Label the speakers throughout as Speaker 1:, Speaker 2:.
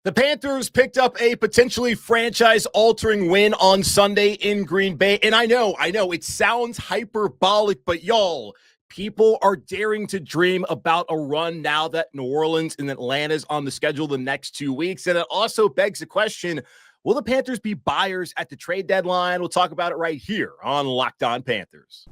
Speaker 1: The Panthers picked up a potentially franchise-altering win on Sunday in Green Bay. And I know, it sounds hyperbolic, but y'all, people are daring to dream about a run now that New Orleans and Atlanta's on the schedule the next 2 weeks. And it also begs the question, will the Panthers be buyers at the trade deadline? We'll talk about it right here on Locked On Panthers.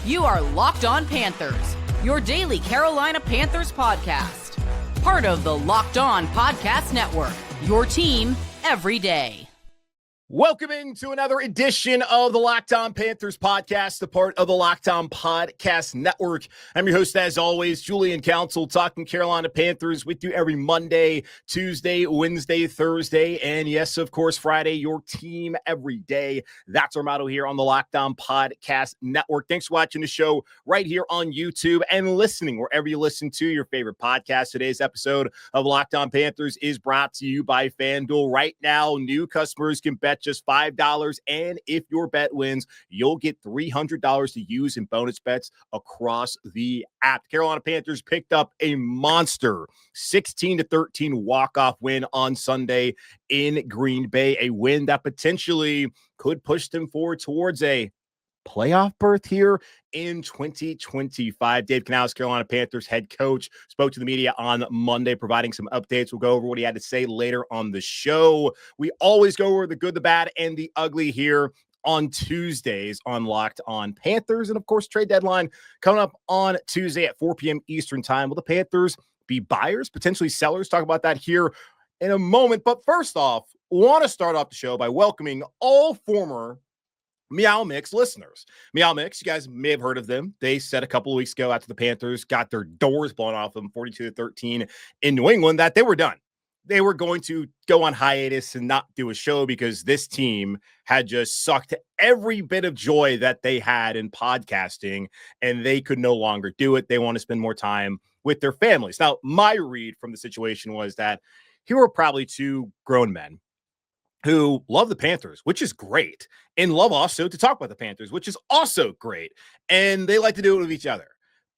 Speaker 2: You are Locked On Panthers, your daily Carolina Panthers podcast. Part of the Locked On Podcast Network, your team every day.
Speaker 1: Welcome into another edition of the Locked On Panthers podcast, the part of the Locked On Podcast Network. I'm your host, as always, Julian Council, talking Carolina Panthers with you every Monday, Tuesday, Wednesday, Thursday, and yes, of course, Friday, your team every day. That's our motto here on the Locked On Podcast Network. Thanks for watching the show right here on YouTube and listening wherever you listen to your favorite podcast. Today's episode of Locked On Panthers is brought to you by FanDuel. Right now, new customers can bet just $5, and if your bet wins, you'll get $300 to use in bonus bets across the app. The Carolina Panthers picked up a monster 16-13 walk-off win on Sunday in Green Bay, a win that potentially could push them forward towards a playoff berth here in 2025. Dave Canales, Carolina Panthers head coach, spoke to the media on Monday, providing some updates. We'll go over what he had to say later on the show. We always go over the good, the bad, and the ugly here on Tuesdays on Locked On Panthers. And of course, trade deadline coming up on Tuesday at 4 p.m. Eastern time. Will the Panthers be buyers, potentially sellers? Talk about that here in a moment. But first off, want to start off the show by welcoming all former Meow Mix listeners. Meow Mix, you guys may have heard of them. They said a couple of weeks ago after the Panthers got their doors blown off them 42-13 in New England that they were done. They were going to go on hiatus and not do a show because this team had just sucked every bit of joy that they had in podcasting, and they could no longer do it. They want to spend more time with their families. Now, my read from the situation was that here were probably two grown men who love the Panthers, which is great, and love also to talk about the Panthers, which is also great, and they like to do it with each other.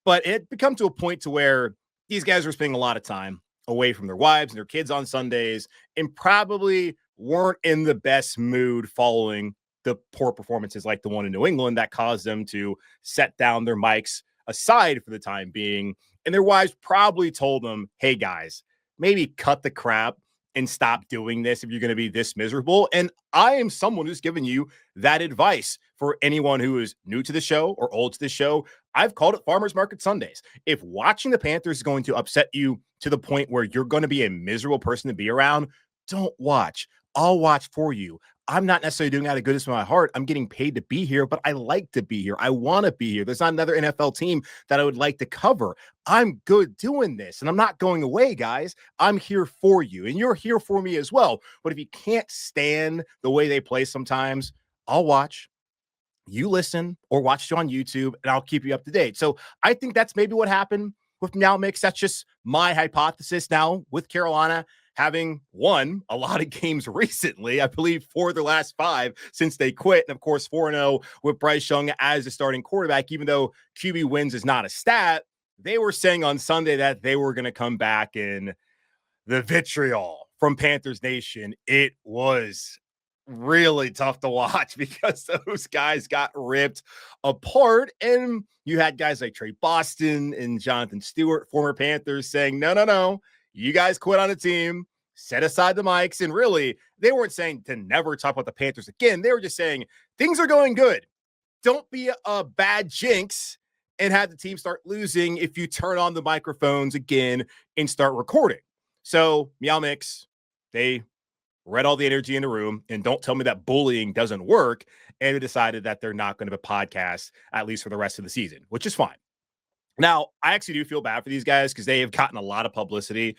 Speaker 1: But it become to a point to where these guys were spending a lot of time away from their wives and their kids on Sundays and probably weren't in the best mood following the poor performances like the one in New England that caused them to set down their mics aside for the time being. And their wives probably told them, hey, guys, maybe cut the crap and stop doing this if you're going to be this miserable. And I am someone who's giving you that advice for anyone who is new to the show or old to the show. I've called it Farmers Market Sundays. If watching the Panthers is going to upset you to the point where you're going to be a miserable person to be around, don't watch. I'll watch for you. I'm not necessarily doing it out of goodness of my heart. I'm getting paid to be here, but I like to be here. I want to be here. There's not another NFL team that I would like to cover. I'm good doing this, and I'm not going away, guys. I'm here for you, and you're here for me as well. But if you can't stand the way they play sometimes, I'll watch. You listen or watch it on YouTube, and I'll keep you up to date. So I think that's maybe what happened with Meow Mix. That's just my hypothesis now with Carolina having won a lot of games recently. I believe 4 of their last 5 since they quit. And of course, 4-0 with Bryce Young as the starting quarterback. Even though QB wins is not a stat, they were saying on Sunday that they were going to come back, in the vitriol from Panthers Nation. It was really tough to watch because those guys got ripped apart. And you had guys like Trey Boston and Jonathan Stewart, former Panthers, saying, no, you guys quit on the team, set aside the mics. And really, they weren't saying to never talk about the Panthers again. They were just saying things are going good. Don't be a bad jinx and have the team start losing if you turn on the microphones again and start recording. So Meow Mix, they read all the energy in the room, and don't tell me that bullying doesn't work, and they decided that they're not going to have a podcast, at least for the rest of the season, which is fine. Now, I actually do feel bad for these guys because they have gotten a lot of publicity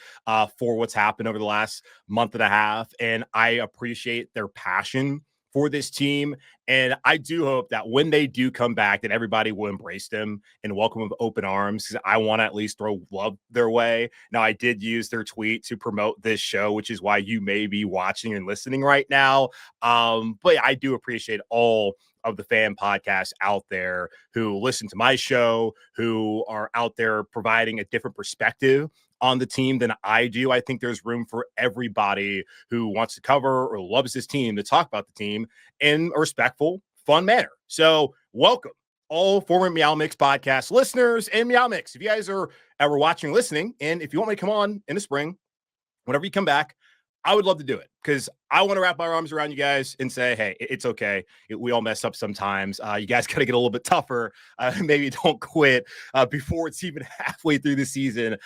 Speaker 1: for what's happened over the last month and a half, and I appreciate their passion for this team. And I do hope that when they do come back, that everybody will embrace them and welcome them with open arms, because I want to at least throw love their way. Now, I did use their tweet to promote this show, which is why you may be watching and listening right now. But I do appreciate all of the fan podcasts out there who listen to my show, who are out there providing a different perspective on the team than I do. I think there's room for everybody who wants to cover or loves this team to talk about the team in a respectful, fun manner. So welcome all former Meow Mix podcast listeners and Meow Mix. If you guys are ever watching, listening, and if you want me to come on in the spring, whenever you come back, I would love to do it because I want to wrap my arms around you guys and say, hey, it's okay. We all mess up sometimes. You guys got to get a little bit tougher. Maybe don't quit before it's even halfway through the season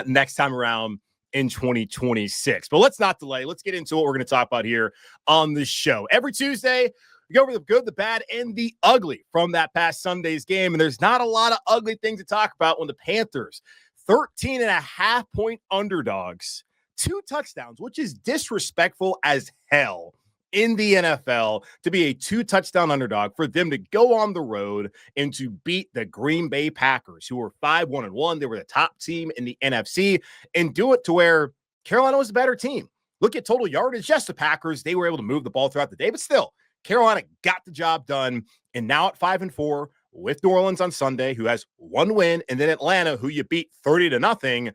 Speaker 1: next time around in 2026. But let's not delay. Let's get into what we're going to talk about here on the show. Every Tuesday, we go over the good, the bad, and the ugly from that past Sunday's game. And there's not a lot of ugly things to talk about when the Panthers, 13.5-point underdogs, 2 touchdowns, which is disrespectful as hell in the NFL to be a 2-touchdown underdog, for them to go on the road and to beat the Green Bay Packers, who were 5-1-1. They were the top team in the NFC, and do it to where Carolina was a better team. Look at total yardage. Yes, the Packers, they were able to move the ball throughout the day, but still, Carolina got the job done. And now at 5-4 with New Orleans on Sunday, who has 1 win, and then Atlanta, who you beat 30-0.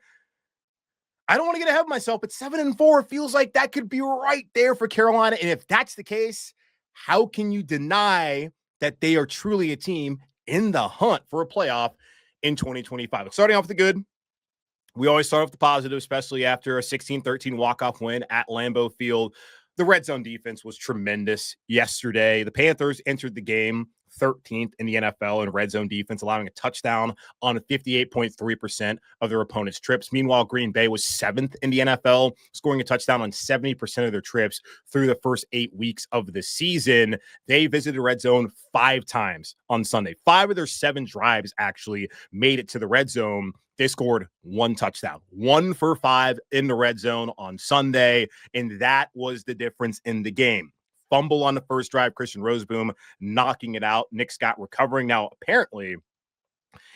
Speaker 1: I don't want to get ahead of myself, but 7-4 feels like that could be right there for Carolina. And if that's the case, how can you deny that they are truly a team in the hunt for a playoff in 2025? Starting off with the good, we always start off the positive, especially after a 16-13 walk-off win at Lambeau Field. The red zone defense was tremendous yesterday. The Panthers entered the game 13th in the NFL in red zone defense, allowing a touchdown on 58.3% of their opponent's trips. Meanwhile, Green Bay was 7th in the NFL, scoring a touchdown on 70% of their trips through the first 8 weeks of the season. They visited red zone 5 times on Sunday. 5 of their 7 drives actually made it to the red zone. They scored 1 touchdown, 1 for 5 in the red zone on Sunday, and that was the difference in the game. Fumble on the first drive, Christian Roseboom knocking it out. Nick Scott recovering. Now, apparently,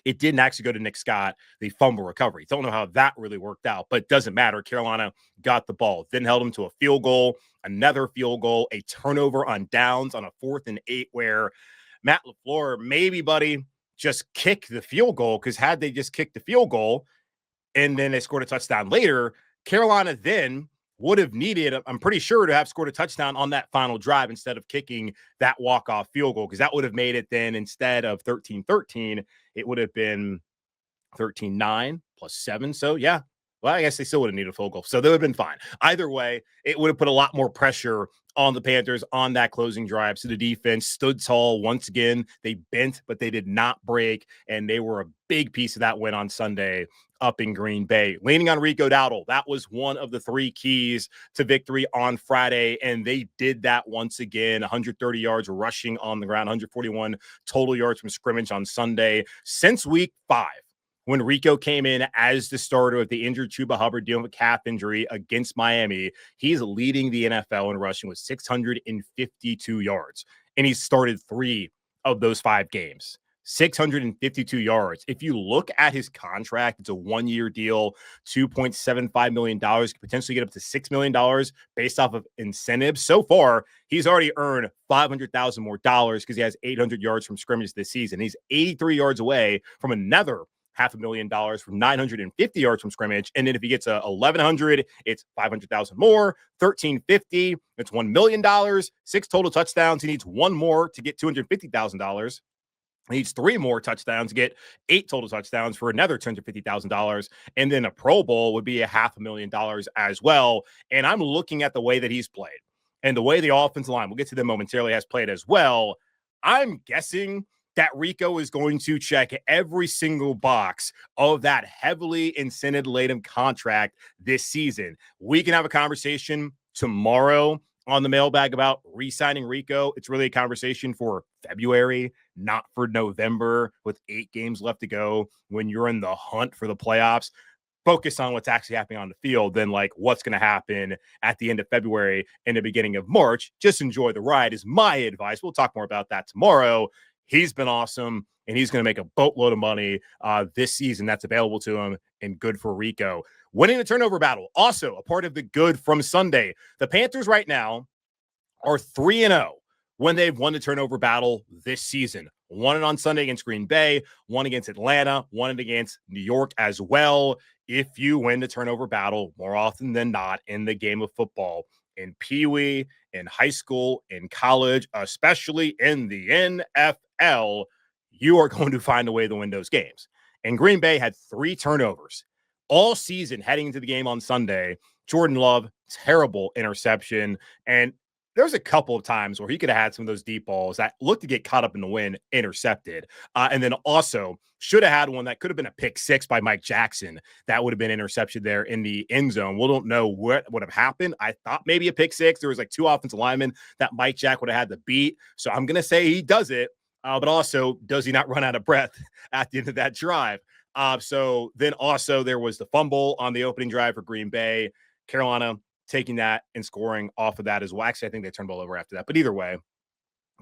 Speaker 1: it didn't actually go to Nick Scott, the fumble recovery. Don't know how that really worked out, but it doesn't matter. Carolina got the ball, then held them to a field goal, another field goal, a turnover on downs on a 4th and 8 where Matt LaFleur, maybe, buddy, just kick the field goal, because had they just kicked the field goal and then they scored a touchdown later, Carolina then would have needed, I'm pretty sure, to have scored a touchdown on that final drive instead of kicking that walk-off field goal, because that would have made it then, instead of 13-13, it would have been 13-9 plus 7. So, yeah, well, I guess they still would have needed a field goal. So they would have been fine. Either way, it would have put a lot more pressure on the Panthers on that closing drive. So the defense stood tall once again. They bent, but they did not break, and they were a big piece of that win on Sunday up in Green Bay. Leaning on Rico Dowdle, that was one of the 3 keys to victory on Friday, and they did that once again. 130 yards rushing on the ground, 141 total yards from scrimmage on Sunday. Since week 5, when Rico came in as the starter with the injured Chuba Hubbard dealing with a calf injury against Miami, he's leading the NFL in rushing with 652 yards, and he started 3 of those 5 games. 652 yards. If you look at his contract, it's a 1-year deal, $2.75 million, could potentially get up to $6 million based off of incentives. So far, he's already earned $500,000 more because he has 800 yards from scrimmage this season. He's 83 yards away from another $500,000 from 950 yards from scrimmage. And then if he gets a 1,100, it's 500,000 more. 1,350, it's $1 million. 6 total touchdowns. He needs 1 more to get $250,000. He needs 3 more touchdowns to get 8 total touchdowns for another $250,000. And then a Pro Bowl would be $500,000 as well. And I'm looking at the way that he's played and the way the offensive line, we'll get to them momentarily, has played as well. I'm guessing that Rico is going to check every single box of that heavily incentive-laden contract this season. We can have a conversation tomorrow on the mailbag about re-signing Rico. It's really a conversation for February, not for November, with 8 games left to go when you're in the hunt for the playoffs. Focus on what's actually happening on the field than like what's going to happen at the end of February and the beginning of March. Just enjoy the ride is my advice. We'll talk more about that tomorrow. He's been awesome, and he's going to make a boatload of money this season that's available to him, and good for Rico. Winning the turnover battle, also a part of the good from Sunday. The Panthers right now are 3-0 when they've won the turnover battle this season. Won it on Sunday against Green Bay, won against Atlanta, won it against New York as well. If you win the turnover battle more often than not in the game of football, in Pee-wee, in high school, in college, especially in the NFL, you are going to find a way to win those games. And Green Bay had 3 turnovers all season heading into the game on Sunday. Jordan Love, terrible interception. And there's a couple of times where he could have had some of those deep balls that looked to get caught up in the wind, intercepted. And then also should have had one that could have been a pick 6 by Mike Jackson. That would have been intercepted there in the end zone. We don't know what would have happened. I thought maybe a pick 6. There was like 2 offensive linemen that Mike Jack would have had to beat. So I'm going to say he does it. But also, does he not run out of breath at the end of that drive? So then also there was the fumble on the opening drive for Green Bay. Carolina taking that and scoring off of that as well. Actually, I think they turned the ball over after that. But either way,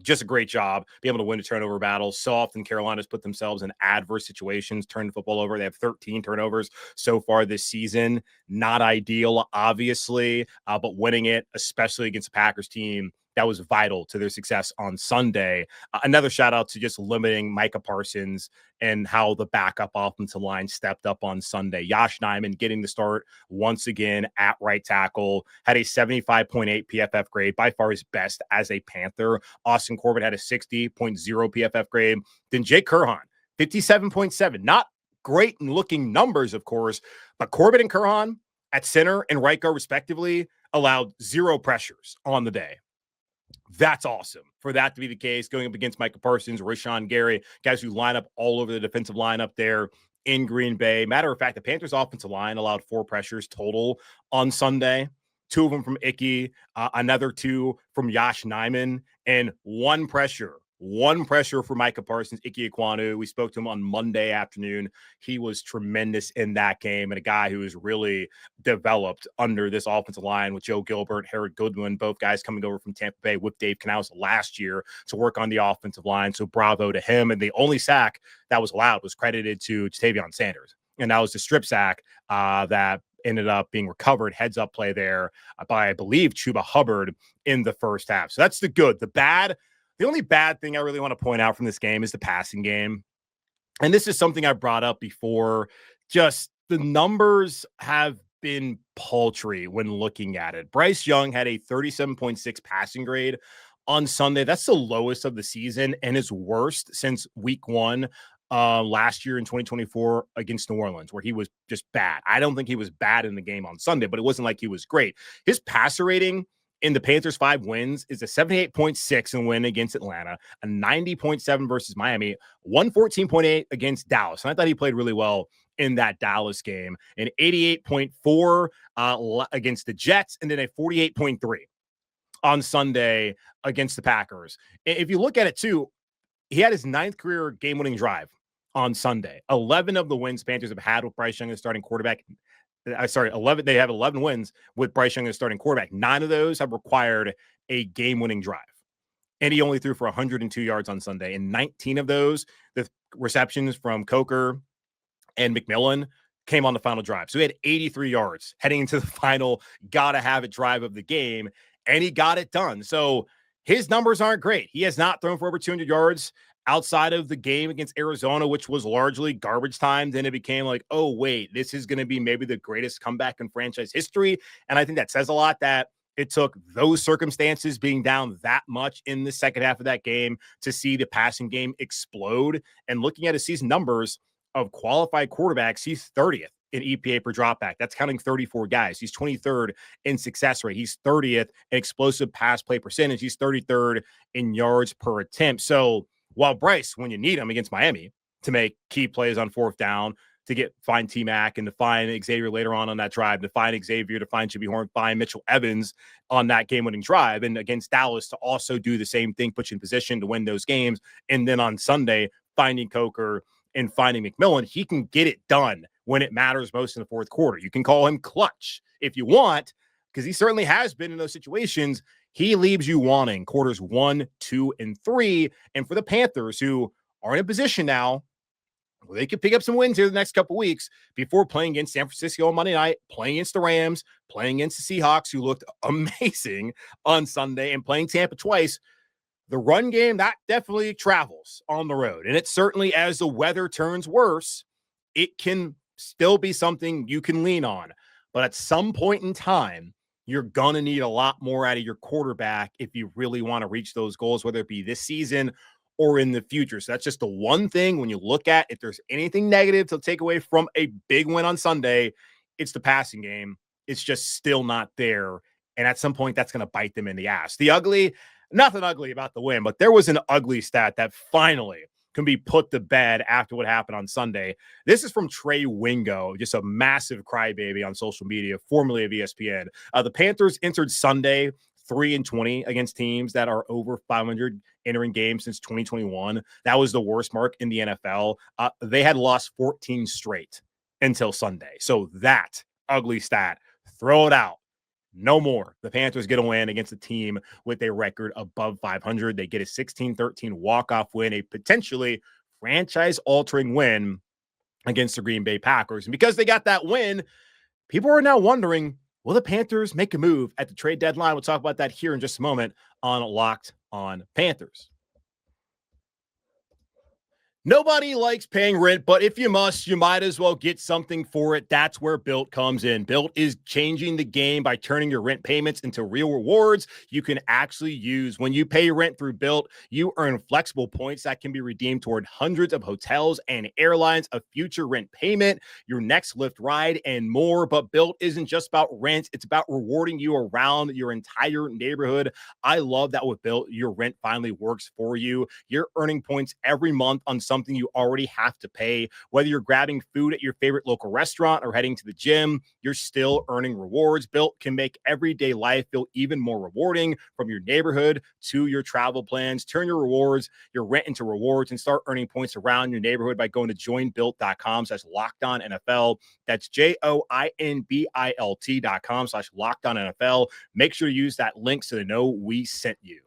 Speaker 1: just a great job, be able to win a turnover battle. So often Carolina's put themselves in adverse situations, turn the football over. They have 13 turnovers so far this season. Not ideal, obviously, but winning it, especially against the Packers team, that was vital to their success on Sunday. Another shout out to just limiting Micah Parsons and how the backup offensive line stepped up on Sunday. Josh Nijman getting the start once again at right tackle, had a 75.8 PFF grade, by far his best as a Panther. Austin Corbett had a 60.0 PFF grade. Then Jake Kurhan, 57.7. Not great looking numbers, of course, but Corbett and Kurhan at center and right guard respectively allowed 0 pressures on the day. That's awesome for that to be the case, going up against Micah Parsons, Rashawn Gary, guys who line up all over the defensive line up there in Green Bay. Matter of fact, the Panthers offensive line allowed 4 pressures total on Sunday, 2 of them from Icky, another 2 from Josh Nijman, and 1 pressure for Micah Parsons, Ike Ekwonu. We spoke to him on Monday afternoon. He was tremendous in that game, and a guy who has really developed under this offensive line with Joe Gilbert, Herod Goodwin, both guys coming over from Tampa Bay with Dave Canales last year to work on the offensive line. So bravo to him. And the only sack that was allowed was credited to Tavion Sanders. And that was the strip sack that ended up being recovered, heads up play there by, I believe, Chuba Hubbard in the first half. So that's the good. The bad, the only bad thing I really want to point out from this game is the passing game. And this is something I brought up before. Just the numbers have been paltry when looking at it. Bryce Young had a 37.6 passing grade on Sunday. That's the lowest of the season and his worst since week 1 last year in 2024 against New Orleans, where he was just bad. I don't think he was bad in the game on Sunday, but it wasn't like he was great. His passer rating in the Panthers' 5 wins is a 78.6 in win against Atlanta, a 90.7 versus Miami, 114.8 against Dallas. And I thought he played really well in that Dallas game, an 88.4 against the Jets, and then a 48.3 on Sunday against the Packers. If you look at it too, he had his 9th career game-winning drive on Sunday. 11 of the wins Panthers have had with Bryce Young as starting quarterback. 11. They have 11 wins with Bryce Young as starting quarterback. 9 of those have required a game-winning drive. And he only threw for 102 yards on Sunday. And 19 of those, the receptions from Coker and McMillan, came on the final drive. So he had 83 yards heading into the final gotta-have-it drive of the game, and he got it done. So his numbers aren't great. He has not thrown for over 200 yards outside of the game against Arizona, which was largely garbage time. Then it became like, oh, wait, this is going to be maybe the greatest comeback in franchise history. And I think that says a lot that it took those circumstances being down that much in the second half of that game to see the passing game explode. And looking at his season numbers of qualified quarterbacks, he's 30th in EPA per dropback. That's counting 34 guys. He's 23rd in success rate. He's 30th in explosive pass play percentage. He's 33rd in yards per attempt. So while Bryce, when you need him against Miami to make key plays on 4th down, to find T-Mac and to find Xavier later on that drive, to find Xavier, to find Jimmy Horn, find Mitchell Evans on that game-winning drive, and against Dallas to also do the same thing, put you in position to win those games. And then on Sunday, finding Coker and finding McMillan, he can get it done when it matters most in the 4th quarter. You can call him clutch if you want, because he certainly has been in those situations. He leaves you wanting quarters 1, 2, and 3. And for the Panthers, who are in a position now where they could pick up some wins here the next couple weeks before playing against San Francisco on Monday night, playing against the Rams, playing against the Seahawks, who looked amazing on Sunday, and playing Tampa twice, The run game, that definitely travels on the road. And it certainly, as the weather turns worse, it can still be something you can lean on. But at some point in time, you're going to need a lot more out of your quarterback if you really want to reach those goals, whether it be this season or in the future. So that's just the one thing when you look at if there's anything negative to take away from a big win on Sunday, it's the passing game. It's just still not there. And at some point, that's going to bite them in the ass. Nothing ugly about the win, but there was an ugly stat that finally can be put to bed after what happened on Sunday. This is from Trey Wingo, just a massive crybaby on social media, formerly of ESPN. The Panthers entered Sunday 3-20 against teams that are over 500 entering games since 2021. That was the worst mark in the NFL. They had lost 14 straight until Sunday. So that ugly stat, throw it out. No more. The Panthers get a win against a team with a record above 500. They get a 16-13 walk-off win, a potentially franchise-altering win against the Green Bay Packers. And because they got that win, people are now wondering, will the Panthers make a move at the trade deadline? We'll talk about that here in just a moment on Locked on Panthers. Nobody likes paying rent, but if you must, you might as well get something for it. That's where Bilt comes in. Bilt is changing the game by turning your rent payments into real rewards you can actually use. When you pay your rent through Bilt, you earn flexible points that can be redeemed toward hundreds of hotels and airlines, a future rent payment, your next Lyft ride, and more. But Bilt isn't just about rent. It's about rewarding you around your entire neighborhood. I love that with Bilt, your rent finally works for you. You're earning points every month on something you already have to pay. Whether you're grabbing food at your favorite local restaurant or heading to the gym, you're still earning rewards. Bilt can make everyday life feel even more rewarding, from your neighborhood to your travel plans. Turn your rent into rewards and start earning points around your neighborhood by going to joinbilt.com/LockedOnNFL. That's JOINBILT.com/LockedOnNFL. Make sure to use that link so they know we sent you.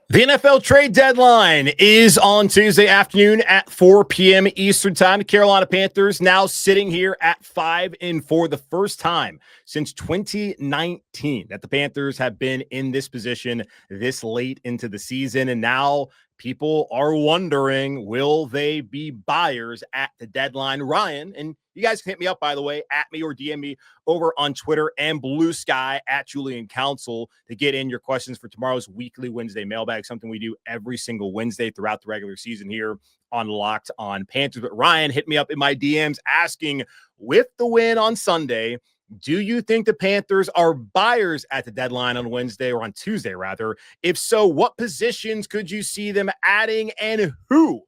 Speaker 1: The NFL trade deadline is on Tuesday afternoon at 4 p.m. Eastern time. The Carolina Panthers now sitting here at 5-4, the first time since 2019 that the Panthers have been in this position this late into the season. And now people are wondering, will they be buyers at the deadline? Ryan, and you guys can hit me up, by the way, at me or DM me over on Twitter and Blue Sky at Julian Council to get in your questions for tomorrow's weekly Wednesday mailbag, something we do every single Wednesday throughout the regular season here on Locked on Panthers. But Ryan hit me up in my DMs asking, with the win on Sunday, do you think the Panthers are buyers at the deadline on Wednesday, or on Tuesday, rather? If so, what positions could you see them adding and who?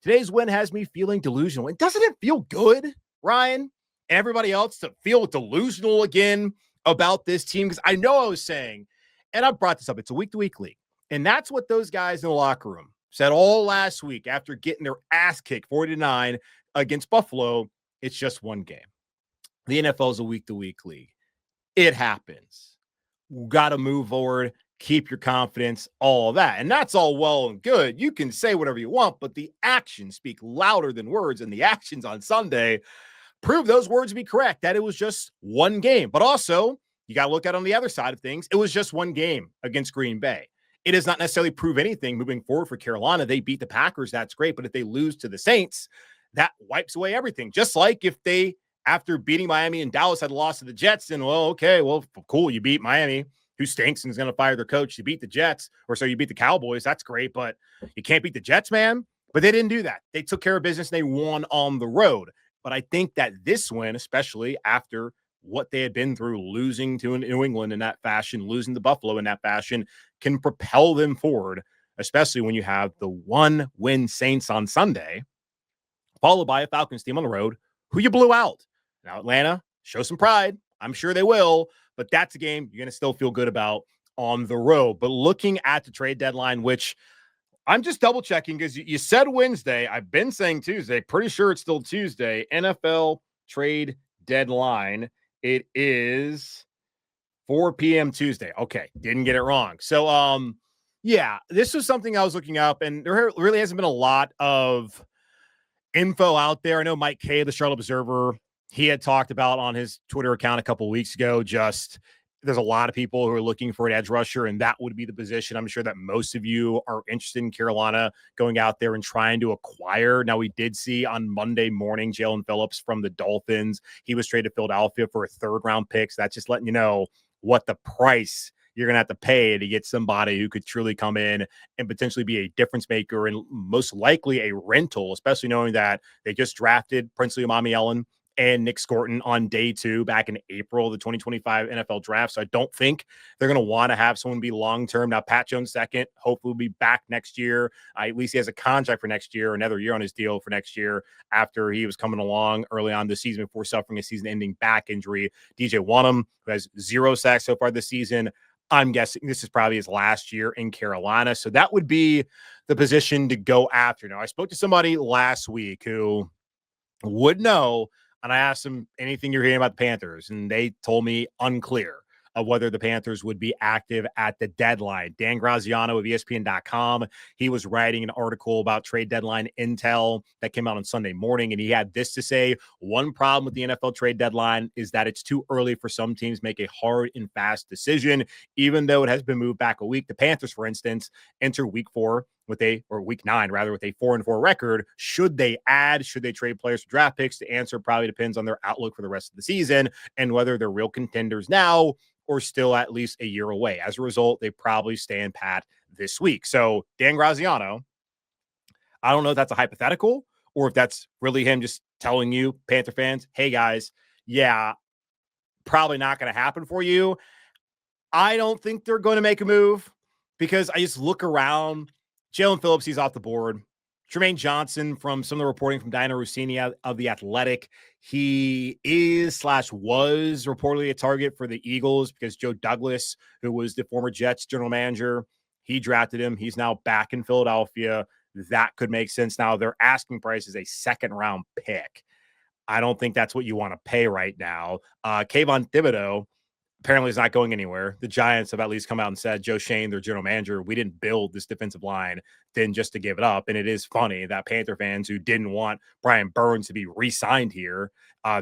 Speaker 1: Today's win has me feeling delusional. And doesn't it feel good, Ryan, and everybody else, to feel delusional again about this team? Because I know I was saying, and I brought this up, it's a week-to-week league. And that's what those guys in the locker room said all last week after getting their ass kicked 40-9 against Buffalo. It's just one game. The NFL is a week-to-week league. It happens. Got to move forward, keep your confidence, all that. And that's all well and good. You can say whatever you want, but the actions speak louder than words. And the actions on Sunday prove those words to be correct, that it was just one game. But also, you got to look at it on the other side of things. It was just one game against Green Bay. It does not necessarily prove anything moving forward for Carolina. They beat the Packers. That's great. But if they lose to the Saints, that wipes away everything. Just like if they, after beating Miami and Dallas, had lost to the Jets, and cool, you beat Miami, who stinks and is going to fire their coach. You beat the Jets, you beat the Cowboys. That's great, but you can't beat the Jets, man. But they didn't do that. They took care of business, and they won on the road. But I think that this win, especially after what they had been through, losing to New England in that fashion, losing to Buffalo in that fashion, can propel them forward, especially when you have the one-win Saints on Sunday, followed by a Falcons team on the road who you blew out. Now, Atlanta, show some pride. I'm sure they will, but that's a game you're going to still feel good about on the road. But looking at the trade deadline, which I'm just double checking because you said Wednesday. I've been saying Tuesday. Pretty sure it's still Tuesday. NFL trade deadline. It is 4 p.m. Tuesday. Okay, didn't get it wrong. So, yeah, this was something I was looking up, and there really hasn't been a lot of info out there. I know Mike Kay, the Charlotte Observer, he had talked about on his Twitter account a couple of weeks ago, just there's a lot of people who are looking for an edge rusher, and that would be the position I'm sure that most of you are interested in Carolina going out there and trying to acquire. Now, we did see on Monday morning Jalen Phillips from the Dolphins. He was traded to Philadelphia for a third-round pick. So that's just letting you know what the price you're going to have to pay to get somebody who could truly come in and potentially be a difference maker and most likely a rental, especially knowing that they just drafted Princely Omamielen and Nick Scorton on day 2 back in April of the 2025 NFL draft. So I don't think they're going to want to have someone be long-term. Now, Pat Jones second, hopefully will be back next year. At least he has a contract for next year, another year on his deal for next year after he was coming along early on this season before suffering a season-ending back injury. DJ Wonnum, who has 0 sacks so far this season, I'm guessing this is probably his last year in Carolina. So that would be the position to go after. Now, I spoke to somebody last week who would know, and I asked them anything you're hearing about the Panthers, and they told me unclear of whether the Panthers would be active at the deadline. Dan Graziano of ESPN.com, he was writing an article about trade deadline intel that came out on Sunday morning, and he had this to say: one problem with the NFL trade deadline is that it's too early for some teams to make a hard and fast decision, even though it has been moved back a week. The Panthers, for instance, enter week 9 with a 4-4 record. Should they trade players for draft picks? The answer probably depends on their outlook for the rest of the season and whether they're real contenders now or still at least a year away. As a result, they probably stand pat this week. So Dan Graziano, I don't know if that's a hypothetical or if that's really him just telling you, Panther fans, hey guys, yeah, probably not going to happen for you. I don't think they're going to make a move because I just look around. Jalen Phillips, he's off the board. Tremaine Johnson, from some of the reporting from Diana Rossini of The Athletic, he was reportedly a target for the Eagles because Joe Douglas, who was the former Jets general manager, he drafted him. He's now back in Philadelphia. That could make sense. Now, their asking price is a second-round pick. I don't think that's what you want to pay right now. Kayvon Thibodeau apparently is not going anywhere. The Giants have at least come out and said, Joe Shane, their general manager, we didn't build this defensive line then just to give it up. And it is funny that Panther fans who didn't want Brian Burns to be re-signed here,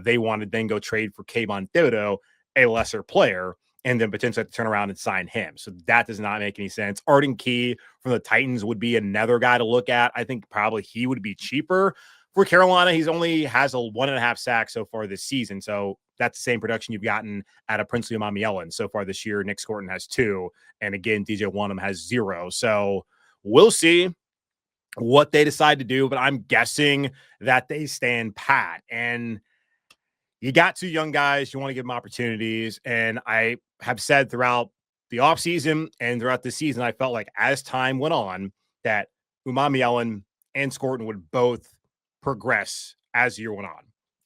Speaker 1: they wanted then go trade for Kayvon Thibodeau, a lesser player, and then potentially have to turn around and sign him. So that does not make any sense. Arden Key from the Titans would be another guy to look at. I think probably he would be cheaper. For Carolina, he's only has a 1.5 sacks so far this season. So that's the same production you've gotten out of Princely Omamielen so far this year. Nick Scorton has 2. And again, DJ Wonnum has 0. So we'll see what they decide to do, but I'm guessing that they stand pat. And you got 2 young guys. You want to give them opportunities. And I have said throughout the offseason and throughout the season, I felt like as time went on that Omamielen and Scorton would both progress as the year went on.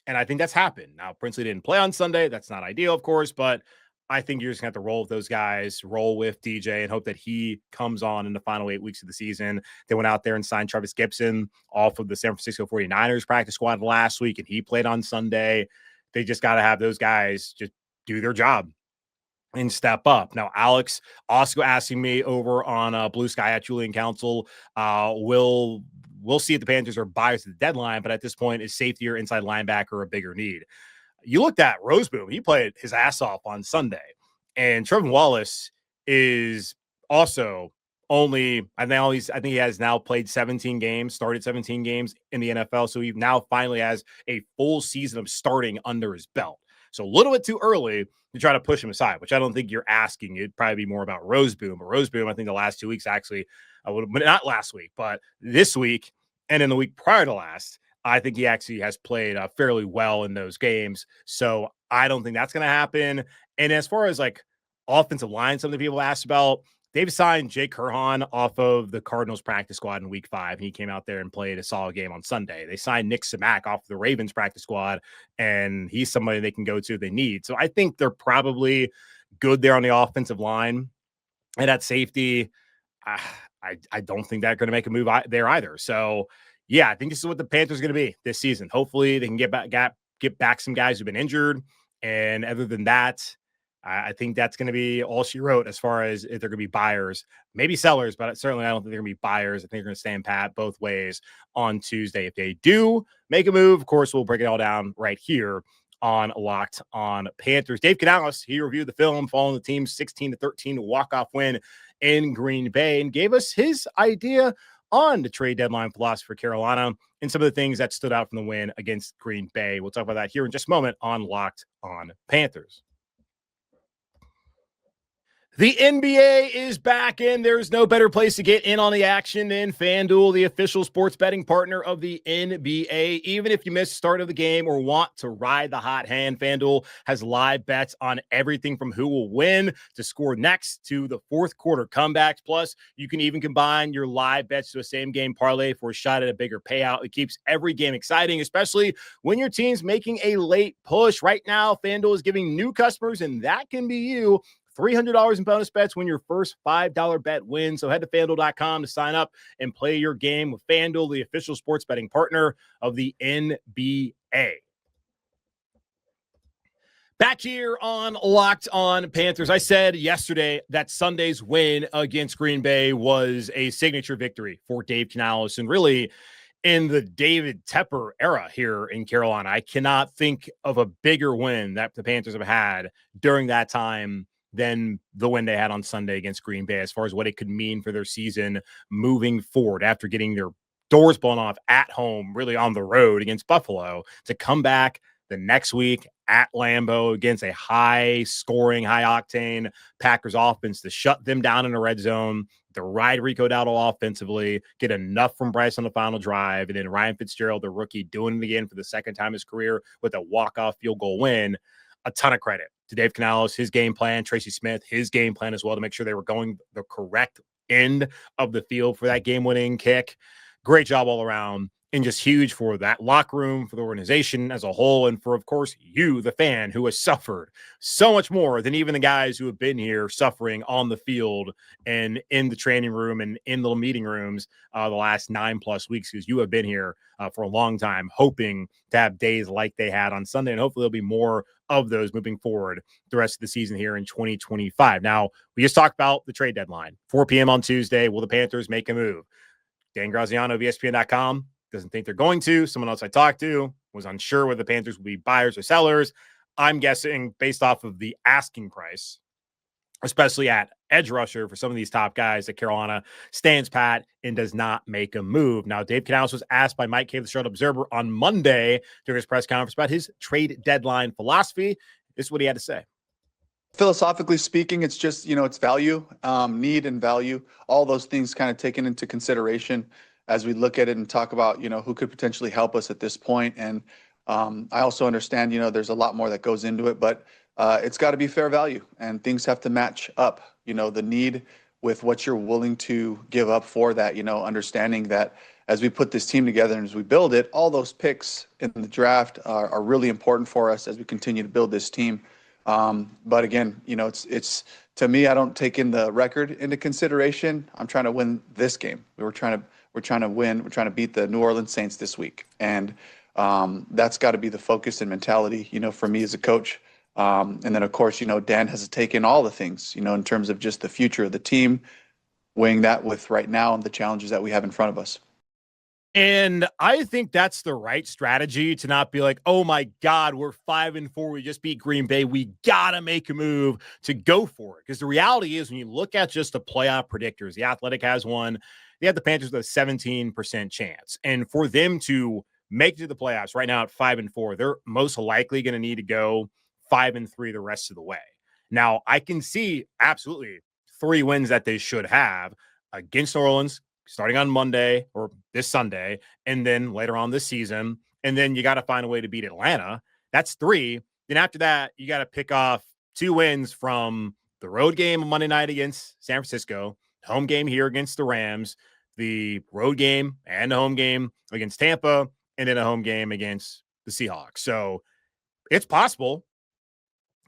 Speaker 1: And I think that's happened. Now, Princely didn't play on Sunday. That's not ideal, of course, but I think you're just going to have to roll with those guys, roll with DJ, and hope that he comes on in the final 8 weeks of the season. They went out there and signed Travis Gibson off of the San Francisco 49ers practice squad last week, and he played on Sunday. They just got to have those guys just do their job and step up. Now, Alex also asking me over on Blue Sky at Julian Council, we'll see if the Panthers are buyers at the deadline, but at this point, is safety or inside linebacker a bigger need? You looked at Roseboom. He played his ass off on Sunday. And Trevin Wallace is also only, I think he has now played 17 games, started 17 games in the NFL. So he now finally has a full season of starting under his belt. So a little bit too early to try to push him aside, which I don't think you're asking. It'd probably be more about Roseboom. But Roseboom, I think the last 2 weeks actually, not last week, but this week and in the week prior to last, I think he actually has played fairly well in those games. So I don't think that's going to happen. And as far as like offensive line, some of the people asked about, they've signed Jake Kurhan off of the Cardinals practice squad in week 5. He came out there and played a solid game on Sunday. They signed Nick Samak off of the Ravens practice squad, and he's somebody they can go to if they need. So I think they're probably good there on the offensive line. And at safety, I don't think they're going to make a move there either. So yeah, I think this is what the Panthers are going to be this season. Hopefully they can get back some guys who've been injured. And other than that, I think that's going to be all she wrote as far as if they're going to be buyers, maybe sellers, but certainly I don't think they're going to be buyers. I think they're going to stand pat both ways on Tuesday. If they do make a move, of course, we'll break it all down right here on Locked On Panthers. Dave Canales, he reviewed the film following the team's 16-13 walk-off win in Green Bay and gave us his idea on the trade deadline philosophy for Carolina and some of the things that stood out from the win against Green Bay. We'll talk about that here in just a moment on Locked On Panthers. The NBA is back, and there's no better place to get in on the action than FanDuel, the official sports betting partner of the NBA. Even if you miss the start of the game or want to ride the hot hand, FanDuel has live bets on everything from who will win to score next to the fourth quarter comebacks. Plus, you can even combine your live bets to a same-game parlay for a shot at a bigger payout. It keeps every game exciting, especially when your team's making a late push. Right now, FanDuel is giving new customers, and that can be you, $300 in bonus bets when your first $5 bet wins. So head to FanDuel.com to sign up and play your game with FanDuel, the official sports betting partner of the NBA. Back here on Locked On Panthers, I said yesterday that Sunday's win against Green Bay was a signature victory for Dave Canales, and really in the David Tepper era here in Carolina. I cannot think of a bigger win that the Panthers have had during that time than the win they had on Sunday against Green Bay, as far as what it could mean for their season moving forward after getting their doors blown off at home, really on the road against Buffalo, to come back the next week at Lambeau against a high-scoring, high-octane Packers offense to shut them down in the red zone, to ride Rico Dowdle offensively, get enough from Bryce on the final drive, and then Ryan Fitzgerald, the rookie, doing it again for the second time in his career with a walk-off field goal win. A ton of credit to Dave Canales, his game plan, Tracy Smith, his game plan as well, to make sure they were going the correct end of the field for that game-winning kick. Great job all around, and just huge for that locker room, for the organization as a whole, and for, of course, you, the fan, who has suffered so much more than even the guys who have been here suffering on the field and in the training room and in little meeting rooms the last 9+ weeks, because you have been here for a long time, hoping to have days like they had on Sunday, and hopefully there'll be more of those moving forward the rest of the season here in 2025. Now, we just talked about the trade deadline. 4 p.m. on Tuesday, will the Panthers make a move? Dan Graziano of ESPN.com doesn't think they're going to. Someone else I talked to was unsure whether the Panthers will be buyers or sellers. I'm guessing, based off of the asking price, especially at edge rusher for some of these top guys, that Carolina stands pat and does not make a move. Now, Dave Canales was asked by Mike Cave, the Charlotte Observer, on Monday during his press conference about his trade deadline philosophy. This is what he had to say.
Speaker 3: Philosophically speaking, it's just, it's value, need and value, all those things kind of taken into consideration as we look at it and talk about, who could potentially help us at this point. And I also understand, there's a lot more that goes into it, but it's got to be fair value, and things have to match up, the need with what you're willing to give up for that, understanding that as we put this team together and as we build it, all those picks in the draft are really important for us as we continue to build this team. But again, it's to me, I don't take in the record into consideration. I'm trying to win this game. We're trying to win. We're trying to beat the New Orleans Saints this week. And that's got to be the focus and mentality, for me as a coach. And then, of course, Dan has to take in all the things, in terms of just the future of the team, weighing that with right now and the challenges that we have in front of us.
Speaker 1: And I think that's the right strategy, to not be like, oh my God, we're 5-4. We just beat Green Bay. We got to make a move, to go for it. Because the reality is, when you look at just the playoff predictors, The Athletic has one. They have the Panthers with a 17% chance. And for them to make it to the playoffs right now at 5-4, they're most likely going to need to go 5-3 the rest of the way. Now, I can see absolutely 3 wins that they should have against New Orleans, starting on Monday or this Sunday, and then later on this season. And then you got to find a way to beat Atlanta. That's 3. Then after that, you got to pick off 2 wins from the road game on Monday night against San Francisco, home game here against the Rams, the road game and the home game against Tampa, and then a home game against the Seahawks. So it's possible.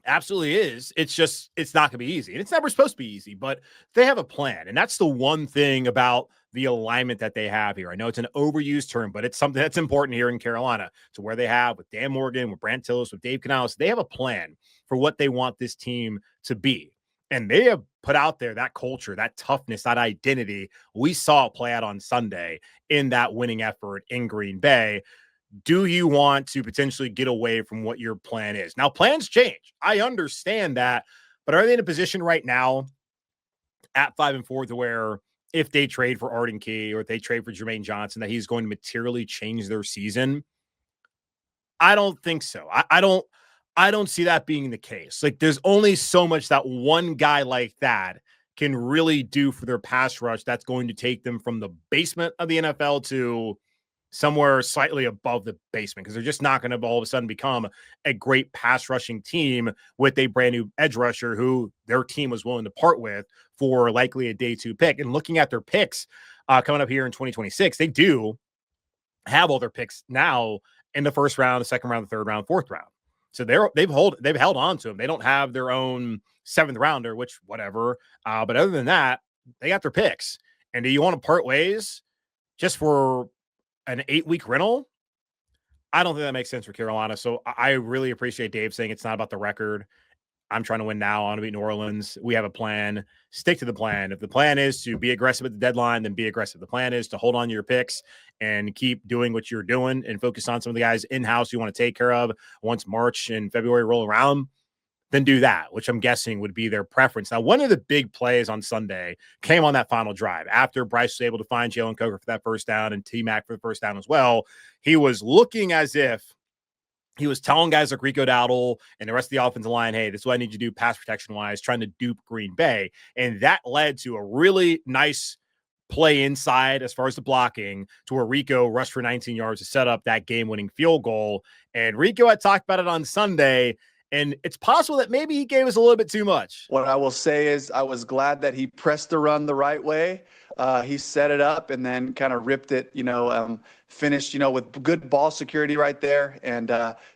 Speaker 1: Absolutely is. It's just, it's not going to be easy. And it's never supposed to be easy, but they have a plan. And that's the one thing about the alignment that they have here. I know it's an overused term, but it's something that's important here in Carolina, to where they have with Dan Morgan, with Brant Tillis, with Dave Canales. They have a plan for what they want this team to be. And they have put out there that culture, that toughness, that identity. We saw it play out on Sunday in that winning effort in Green Bay. do you want to potentially get away from what your plan is? Now, plans change. I understand that, but are they in a position right now at 5-4 to where if they trade for Arden Key or if they trade for Jermaine Johnson, that he's going to materially change their season? I don't think so. I don't see that being the case. Like, there's only so much that one guy like that can really do for their pass rush that's going to take them from the basement of the NFL to somewhere slightly above the basement, because they're just not going to all of a sudden become a great pass rushing team with a brand new edge rusher who their team was willing to part with for likely a day 2 pick. And looking at their picks coming up here in 2026, they do have all their picks now in the first round, the second round, the third round, fourth round. So they've held on to them. They don't have their own 7th rounder, which whatever. But other than that, they got their picks. And do you want to part ways just for an 8-week rental? I don't think that makes sense for Carolina. So I really appreciate Dave saying it's not about the record. I'm trying to win now. I want to beat New Orleans. We have a plan. Stick to the plan. If the plan is to be aggressive at the deadline, then be aggressive. The plan is to hold on to your picks and keep doing what you're doing and focus on some of the guys in-house you want to take care of once March and February roll around. Then do that, which I'm guessing would be their preference. Now, one of the big plays on Sunday came on that final drive after Bryce was able to find Jalen Coker for that first down and T-Mac for the first down as well. He was looking as if he was telling guys like Rico Dowdle and the rest of the offensive line, hey, this is what I need you to do pass protection-wise, trying to dupe Green Bay. And that led to a really nice play inside as far as the blocking to where Rico rushed for 19 yards to set up that game-winning field goal. And Rico had talked about it on Sunday, and it's possible that maybe he gave us a little bit too much.
Speaker 3: What I will say is I was glad that he pressed the run the right way. He set it up and then kind of ripped it, finished, with good ball security right there. And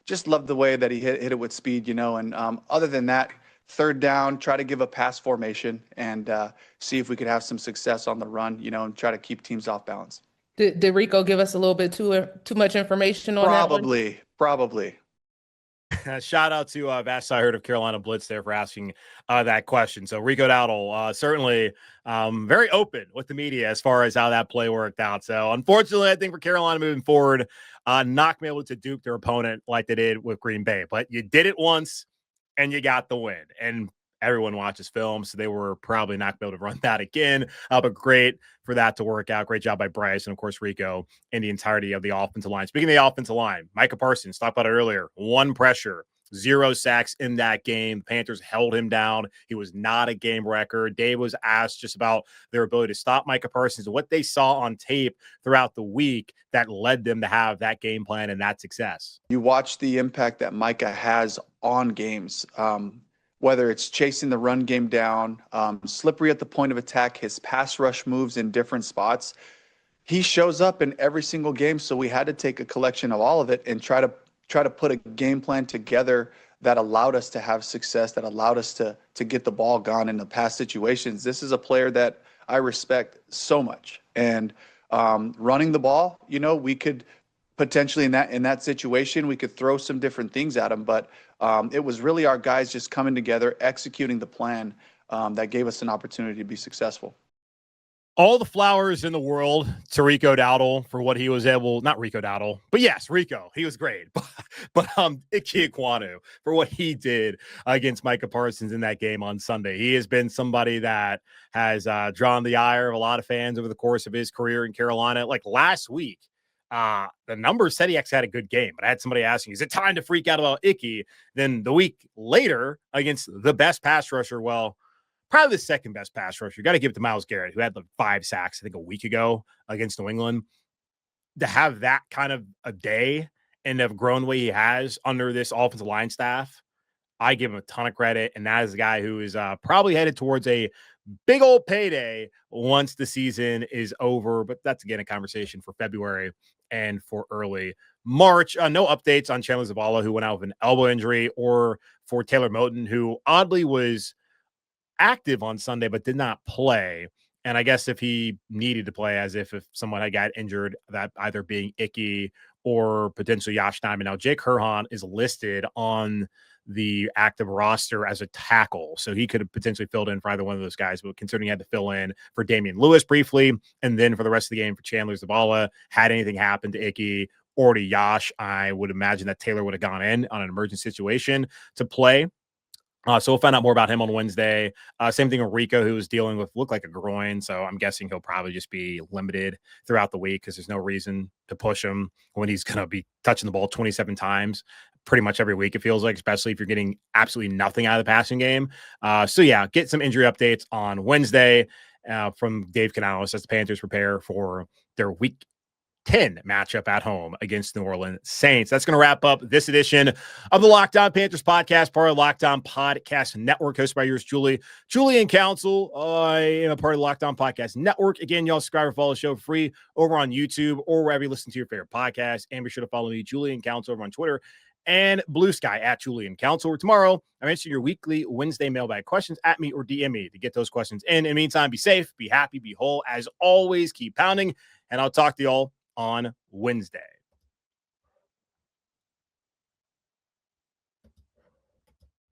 Speaker 3: just loved the way that he hit it with speed, And other than that, third down, try to give a pass formation and see if we could have some success on the run, and try to keep teams off balance.
Speaker 4: Did Rico give us a little bit too much information on that one?
Speaker 3: Probably.
Speaker 1: Shout out to Vass I heard of Carolina Blitz there for asking that question. So Rico Dowdle certainly very open with the media as far as how that play worked out. So unfortunately, I think for Carolina moving forward, not going to be able to dupe their opponent like they did with Green Bay. But you did it once and you got the win. And everyone watches film, so they were probably not going to be able to run that again. But great for that to work out. Great job by Bryce and, of course, Rico and the entirety of the offensive line. Speaking of the offensive line, Micah Parsons, talked about it earlier, 1 pressure, 0 sacks in that game. The Panthers held him down. He was not a game wrecker. Dave was asked just about their ability to stop Micah Parsons and what they saw on tape throughout the week that led them to have that game plan and that success.
Speaker 3: You watch the impact that Micah has on games. Whether it's chasing the run game down, slippery at the point of attack, his pass rush moves in different spots. He shows up in every single game, so we had to take a collection of all of it and try to put a game plan together that allowed us to have success, that allowed us to get the ball gone in the past situations. This is a player that I respect so much. And running the ball, we could potentially in that situation, we could throw some different things at him, but it was really our guys just coming together, executing the plan that gave us an opportunity to be successful.
Speaker 1: All the flowers in the world to Rico Dowdle for what he was able, not Rico Dowdle, but yes, Rico, he was great. But Ike Ekwonu for what he did against Micah Parsons in that game on Sunday. He has been somebody that has drawn the ire of a lot of fans over the course of his career in Carolina. Like last week, the numbers said he actually had a good game, but I had somebody asking, is it time to freak out about Icky? Then the week later against the best pass rusher, well, probably the second best pass rusher. You got to give it to Myles Garrett, who had like 5 sacks, I think, a week ago against New England. To have that kind of a day and have grown the way he has under this offensive line staff, I give him a ton of credit. And that is a guy who is probably headed towards a big old payday once the season is over. But that's, again, a conversation for February and for early March. No updates on Chandler Zavala, who went out with an elbow injury, or for Taylor Moton, who oddly was active on Sunday but did not play. And I guess if he needed to play, as if someone had got injured, that either being Icky or potentially Josh Nijman. Now, Jake Herhan is listed on the active roster as a tackle, so he could have potentially filled in for either one of those guys, but considering he had to fill in for Damian Lewis briefly, and then for the rest of the game for Chandler Zavala, had anything happened to Icky or to Yash, I would imagine that Taylor would have gone in on an emergent situation to play. So we'll find out more about him on Wednesday. Same thing with Rico, who was dealing with looked like a groin. So I'm guessing he'll probably just be limited throughout the week because there's no reason to push him when he's going to be touching the ball 27 times pretty much every week, it feels like, especially if you're getting absolutely nothing out of the passing game. So yeah, get some injury updates on Wednesday from Dave Canales as the Panthers prepare for their week 10 matchup at home against New Orleans Saints. That's going to wrap up this edition of the Locked On Panthers podcast, part of the Locked On Podcast Network, hosted by yours, Julian Council. I am a part of the Locked On Podcast Network. Again, y'all subscribe or follow the show for free over on YouTube or wherever you listen to your favorite podcast. And be sure to follow me, Julian Council, over on Twitter and Blue Sky at Julian Council. Tomorrow, I'm answering your weekly Wednesday mailbag questions at me or DM me to get those questions in. In the meantime, be safe, be happy, be whole. As always, keep pounding, and I'll talk to y'all on Wednesday.